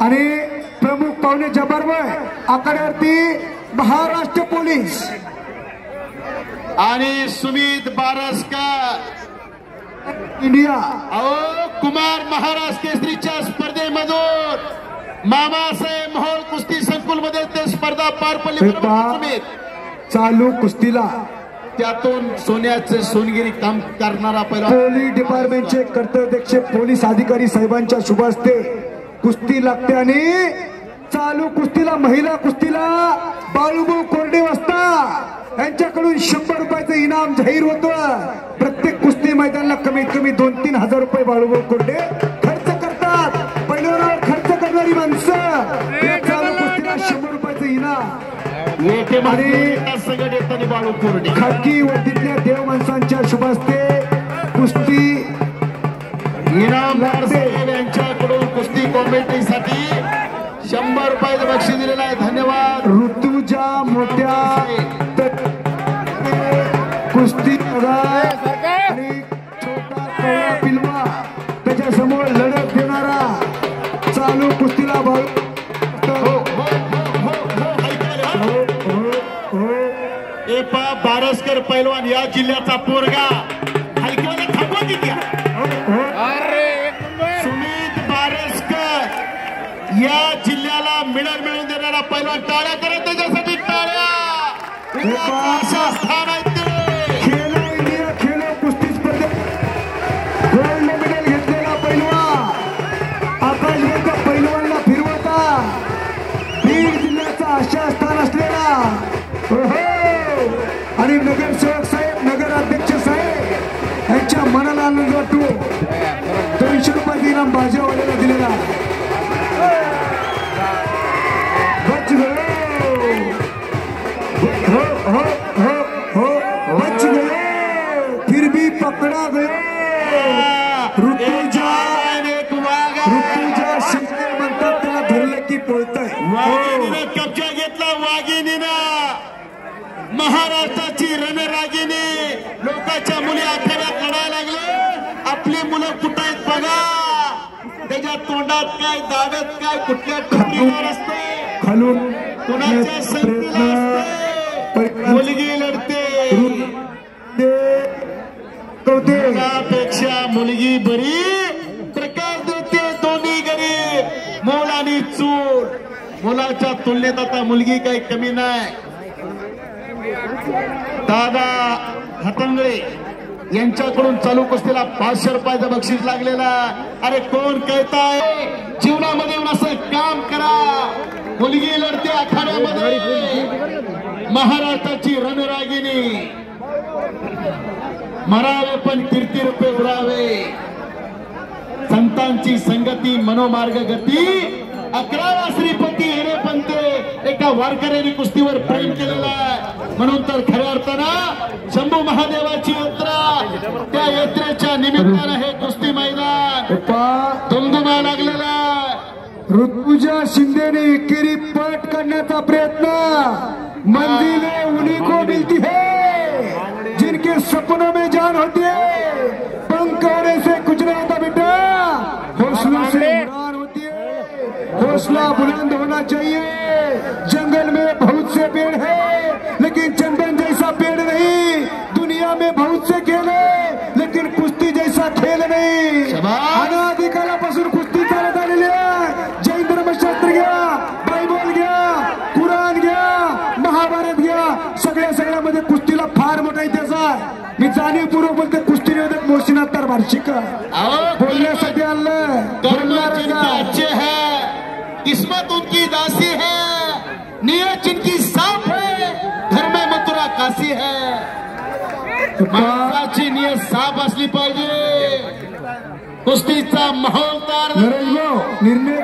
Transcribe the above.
आणि प्रमुख पाहुणे जबरवय आकड्यावरती महाराष्ट्र पोलीस आणि सुमित बारसकर इंडिया कुमार महाराष्ट्र केसरीच्या स्पर्धेमधून मामासाहेब मोहोळ कुस्ती संकुल मध्ये ते स्पर्धा पार पडली। सुमित चालू कुस्तीला त्यातून सोन्याचे सोनगिरी काम करणारा पहिला पोलीस डिपार्टमेंटचे कर्तव्यदक्ष पोलीस अधिकारी साहेबांच्या शुभ हस्ते कुस्ती लागते आणि चालू कुस्तीला महिला कुस्तीला बाळूभाऊ कोरडे वस्ता यांच्याकडून 100 रुपयाचं इनाम जाहीर होतं। प्रत्येक कुस्ती मैदानाला कमीत कमी 2-3 हजार रुपये बाळूभाऊ कोरडे खर्च करतात। पहिल्यावर खर्च करणारी माणसं या चालू कुस्तीला 100 रुपयाचं इनाम खाकी वर्दीतल्या देव माणसांच्या शुभ हस्ते कुस्ती इनामदार साहेब यांच्याकडून कुस्ती कॉमेंट्रीसाठी 100 रुपयाचं बक्षीस दिलेलं आहे। धन्यवाद। ऋतुजा मोठ्या कुस्ती आणि छोटा कवळा पिलवा त्याच्या समोर लढत देणारा चालू कुस्तीला बारसकर पैलवान या जिल्ह्याचा पोरगा हलक्याला थांबवा किती सुमित बारसकर या जिल्ह्याला मेडल मिळवून देणारा पैलवान। टाळ्या करत त्याच्यासाठी टाळ्या। स्थान आहे खेलो इंडिया खेलो कुस्ती स्पर्धेत गोल्ड मेडल घेतलेला पैलवान आकाशगंगा पैलवानला फिरवता बीड जिल्ह्याचा आशा स्थान असलेला आणि नगरसेवक साहेब नगराध्यक्ष साहेब यांच्या मनाला आनंद वाटतो। 200 रुपयाचं इनाम भाजपवाल्याला दिलेला बच गए बच गए फिर भी पकड़ा गए। ऋतुजा शिंदे म्हणतात त्याला धरलं की पळतंय। वाघिणीने कब्जा घेतला। वाघिणीनं महाराष्ट्राची रणरागिणी लोकांच्या मुली आखाड्यात लढायला लागले। आपली मुलं कुठं आहेत बघा। त्याच्या तोंडात काय दाव्यात काय कुठल्या टोपीवर असते खालून कोणाच्या संगतीला असते। मुलगी लढते मुलापेक्षा मुलगी बरी प्रकार देते दोन्ही गरीब मोल आणि चूल। मुलाच्या तुलनेत आता मुलगी काही कमी नाही। दादा हतंगळे यांच्याकडून चालू कुस्तीला 500 रुपयाचं बक्षीस लागलेला। अरे कोण कहताय जीवनामध्ये येऊन असं काम करा। मुलगी लढते आखाड्यामध्ये महाराष्ट्राची रणरागिणी। मरावे पण कीर्ती रूपे उरावे। संतांची संगती मनोमार्ग गती 11वा श्रीपती हेरे पंते एका वारकऱ्याने कुस्तीवर प्रेम केलेला आहे। म्हणून तर खऱ्या अर्थानं शंभू महादेवाची यात्रा त्या यात्रेच्या निमित्तानं हे कुस्ती मैदान धुमधुमा लागलेला। ऋतुजा शिंदेने एकेरी पट करण्याचा प्रयत्न मंजिलें उन्हीं को मिलती है जिनके सपनों में जान होती है। पंख होने से कुछ नहीं होता बेटा, हौसलों से उड़ान होती है। हौसला बुलंद होना चाहिए। जंगल में बहुत से पेड़ है लेकिन चंदन जैसा पेड़ नहीं। दुनिया में बहुत से खेल है लेकिन कुस्ती जैसा खेल नहीं। अनादिकालापासून कुस्ती चालत आलेली आहे। जैन धर्मशास्त्र घ्या, बायबल घ्या, कुराण घ्या, महाभारत घ्या, सगळ्यामध्ये कुस्तीला फार मोठा इतिहास आहे। मी जाणीवपूर्वक बोलते कुस्ती निवेदक मोहसिना तर वार्षिक बोलण्यासाठी आलं। अच्छे है किस्मत उनकी दासी है, नियत जिनकी साफ है, घर में मथुरा काशी है। माणसाची नियत साफ असली पाहिजे। कुस्तीचा माहोल तयार निर्णय